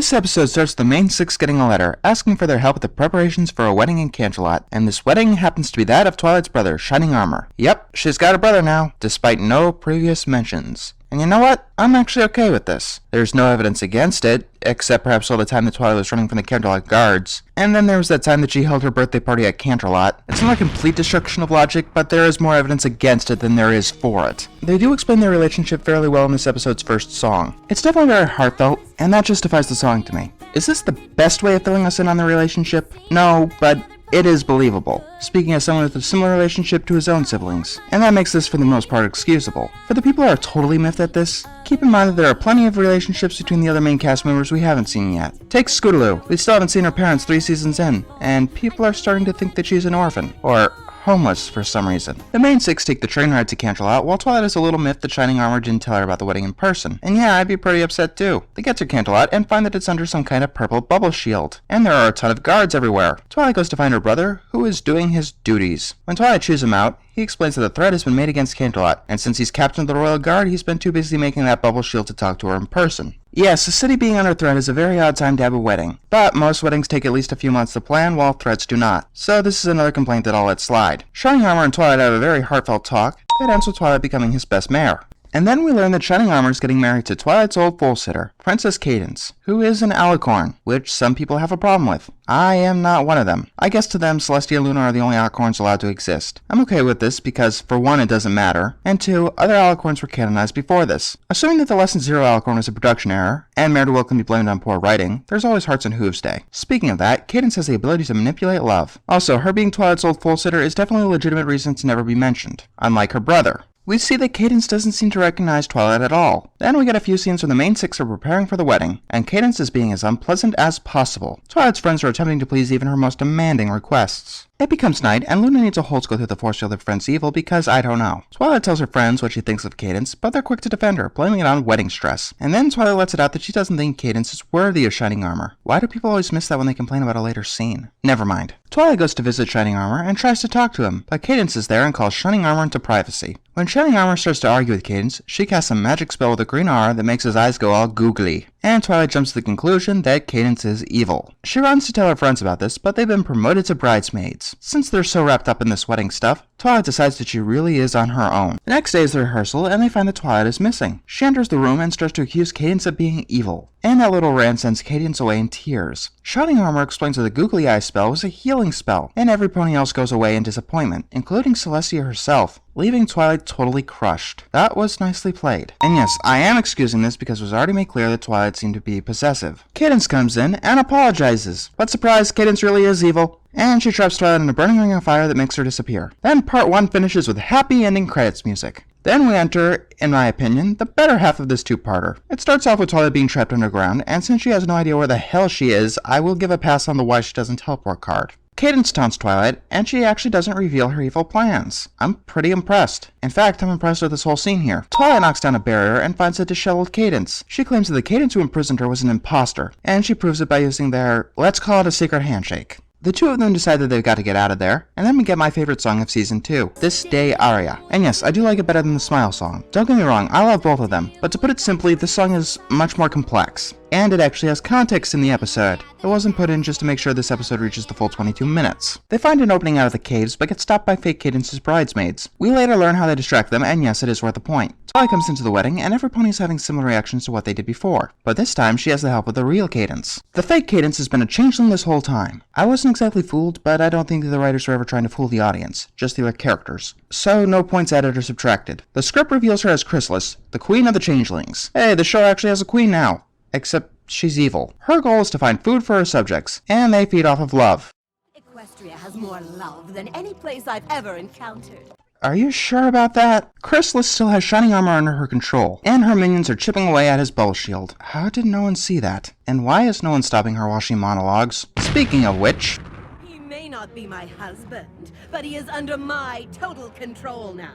This episode starts with the main six getting a letter, asking for their help with the preparations for a wedding in Canterlot, and this wedding happens to be that of Twilight's brother, Shining Armor. Yep, she's got a brother now, despite no previous mentions. And you know what? I'm actually okay with this. There's no evidence against it, except perhaps all the time that Twilight was running from the Canterlot guards. And then there was that time that she held her birthday party at Canterlot. It's not a complete destruction of logic, but there is more evidence against it than there is for it. They do explain their relationship fairly well in this episode's first song. It's definitely very heartfelt, and that justifies the song to me. Is this the best way of filling us in on the relationship? No, but it is believable, speaking as someone with a similar relationship to his own siblings, and that makes this for the most part excusable. For the people who are totally miffed at this, keep in mind that there are plenty of relationships between the other main cast members we haven't seen yet. Take Scootaloo, we still haven't seen her parents 3 seasons in, and people are starting to think that she's an orphan, or homeless for some reason. The main six take the train ride to Canterlot, while Twilight is a little miffed that Shining Armor didn't tell her about the wedding in person. And yeah, I'd be pretty upset too. They get to Canterlot and find that it's under some kind of purple bubble shield, and there are a ton of guards everywhere. Twilight goes to find her brother, who is doing his duties. When Twilight chews him out, he explains that a threat has been made against Canterlot, and since he's captain of the Royal Guard, he's been too busy making that bubble shield to talk to her in person. Yes, the city being under threat is a very odd time to have a wedding, but most weddings take at least a few months to plan, while threats do not. So this is another complaint that I'll let slide. Shining Armor and Twilight have a very heartfelt talk that ends with Twilight becoming his best mare. And then we learn that Shining Armor is getting married to Twilight's old foal-sitter, Princess Cadence, who is an alicorn, which some people have a problem with. I am not one of them. I guess to them, Celestia and Luna are the only alicorns allowed to exist. I'm okay with this because, for one, it doesn't matter, and two, other alicorns were canonized before this. Assuming that the Lesson Zero alicorn was a production error, and Mare-de-Will can be blamed on poor writing, there's always Hearts and Hooves Day. Speaking of that, Cadence has the ability to manipulate love. Also, her being Twilight's old foal-sitter is definitely a legitimate reason to never be mentioned, unlike her brother. We see that Cadence doesn't seem to recognize Twilight at all. Then we get a few scenes where the main six are preparing for the wedding, and Cadence is being as unpleasant as possible. Twilight's friends are attempting to please even her most demanding requests. It becomes night, and Luna needs a hole to go through the force field of friend's evil because I don't know. Twilight tells her friends what she thinks of Cadence, but they're quick to defend her, blaming it on wedding stress. And then Twilight lets it out that she doesn't think Cadence is worthy of Shining Armor. Why do people always miss that when they complain about a later scene? Never mind. Twilight goes to visit Shining Armor and tries to talk to him, but Cadence is there and calls Shining Armor into privacy. When Shining Armor starts to argue with Cadence, she casts a magic spell with a green aura that makes his eyes go all googly. And Twilight jumps to the conclusion that Cadence is evil. She runs to tell her friends about this, but they've been promoted to bridesmaids. Since they're so wrapped up in this wedding stuff, Twilight decides that she really is on her own. The next day is the rehearsal, and they find that Twilight is missing. She enters the room and starts to accuse Cadence of being evil. And that little rant sends Cadence away in tears. Shining Armor explains that the googly eye spell was a healing spell, and every pony else goes away in disappointment, including Celestia herself, leaving Twilight totally crushed. That was nicely played. And yes, I am excusing this because it was already made clear that Twilight seemed to be possessive. Cadence comes in and apologizes, but surprise, Cadence really is evil, and she traps Twilight in a burning ring of fire that makes her disappear. Then part 1 finishes with happy ending credits music. Then we enter, in my opinion, the better half of this two-parter. It starts off with Twilight being trapped underground, and since she has no idea where the hell she is, I will give a pass on the why she doesn't teleport card. Cadence taunts Twilight, and she actually doesn't reveal her evil plans. I'm pretty impressed. In fact, I'm impressed with this whole scene here. Twilight knocks down a barrier and finds a disheveled Cadence. She claims that the Cadence who imprisoned her was an imposter, and she proves it by using their, let's call it a secret handshake. The two of them decide that they've got to get out of there, and then we get my favorite song of Season 2, This Day Aria. And yes, I do like it better than the Smile song. Don't get me wrong, I love both of them, but to put it simply, this song is much more complex. And it actually has context in the episode. It wasn't put in just to make sure this episode reaches the full 22 minutes. They find an opening out of the caves, but get stopped by fake Cadence's bridesmaids. We later learn how they distract them, and yes, it is worth a point. Twilight comes into the wedding, and every pony is having similar reactions to what they did before. But this time, she has the help of the real Cadence. The fake Cadence has been a changeling this whole time. I wasn't exactly fooled, but I don't think that the writers were ever trying to fool the audience, just the other characters. So, no points added or subtracted. The script reveals her as Chrysalis, the queen of the changelings. Hey, the show actually has a queen now. Except she's evil. Her goal is to find food for her subjects, and they feed off of love. Equestria has more love than any place I've ever encountered. Are you sure about that? Chrysalis still has Shining Armor under her control, and her minions are chipping away at his bubble shield. How did no one see that? And why is no one stopping her while she monologues? Speaking of which, He may not be my husband, but he is under my total control now.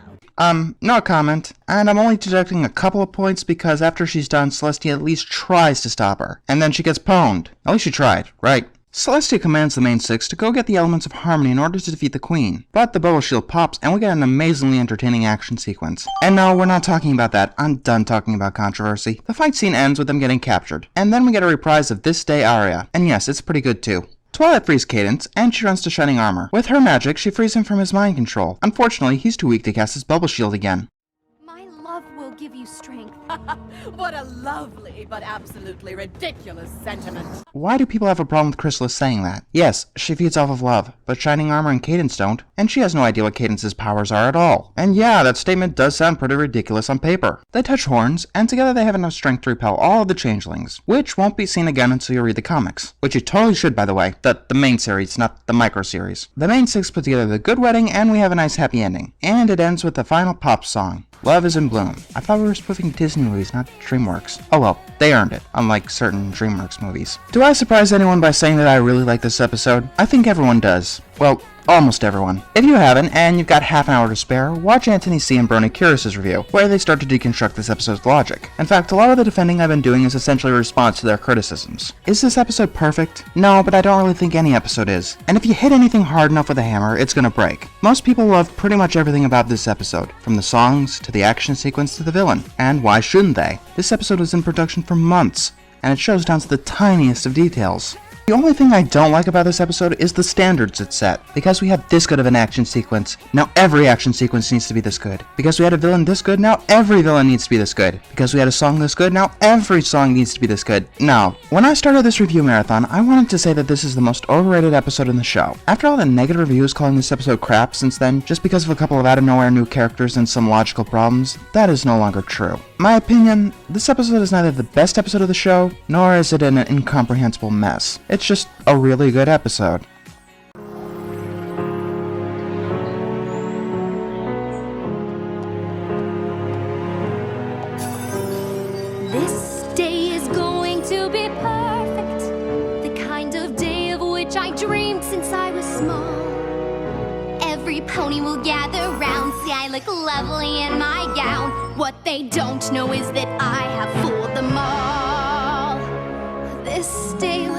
No comment, and I'm only deducting a couple of points because after she's done, Celestia at least tries to stop her, and then she gets pwned. At least she tried, right? Celestia commands the main six to go get the elements of harmony in order to defeat the queen, but the bubble shield pops and we get an amazingly entertaining action sequence. And no, we're not talking about that. I'm done talking about controversy. The fight scene ends with them getting captured, and then we get a reprise of This Day aria, and yes, it's pretty good too. Twilight frees Cadence, and she runs to Shining Armor. With her magic, she frees him from his mind control. Unfortunately, he's too weak to cast his bubble shield again. My love will give you strength. What a lovely but absolutely ridiculous sentiment. Why do people have a problem with Chrysalis saying that? Yes, she feeds off of love, but Shining Armor and Cadence don't, and she has no idea what Cadence's powers are at all. And yeah, that statement does sound pretty ridiculous on paper. They touch horns, and together they have enough strength to repel all of the changelings, which won't be seen again until you read the comics. Which you totally should, by the way. The main series, not the micro series. The main six put together the good wedding, and we have a nice happy ending. And it ends with the final pop song. Love is in Bloom. I thought we were spoofing Disney movies, not DreamWorks. Oh well, they earned it, unlike certain DreamWorks movies. Do I surprise anyone by saying that I really like this episode? I think everyone does. Well, almost everyone. If you haven't, and you've got half an hour to spare, watch Anthony C. and Brony Curious's review, where they start to deconstruct this episode's logic. In fact, a lot of the defending I've been doing is essentially a response to their criticisms. Is this episode perfect? No, but I don't really think any episode is. And if you hit anything hard enough with a hammer, it's gonna break. Most people love pretty much everything about this episode, from the songs, to the action sequence, to the villain. And why shouldn't they? This episode was in production for months, and it shows down to the tiniest of details. The only thing I don't like about this episode is the standards it set. Because we had this good of an action sequence, now every action sequence needs to be this good. Because we had a villain this good, now every villain needs to be this good. Because we had a song this good, now every song needs to be this good. Now, when I started this review marathon, I wanted to say that this is the most overrated episode in the show. After all the negative reviews calling this episode crap since then, just because of a couple of out-of-nowhere new characters and some logical problems, that is no longer true. My opinion, this episode is neither the best episode of the show, nor is it an incomprehensible mess. It's just a really good episode. This day is going to be perfect. The kind of day of which I dreamed since I was small. Every pony will gather round. See, I look lovely in my gown. What they don't know is that I have fooled them all. This day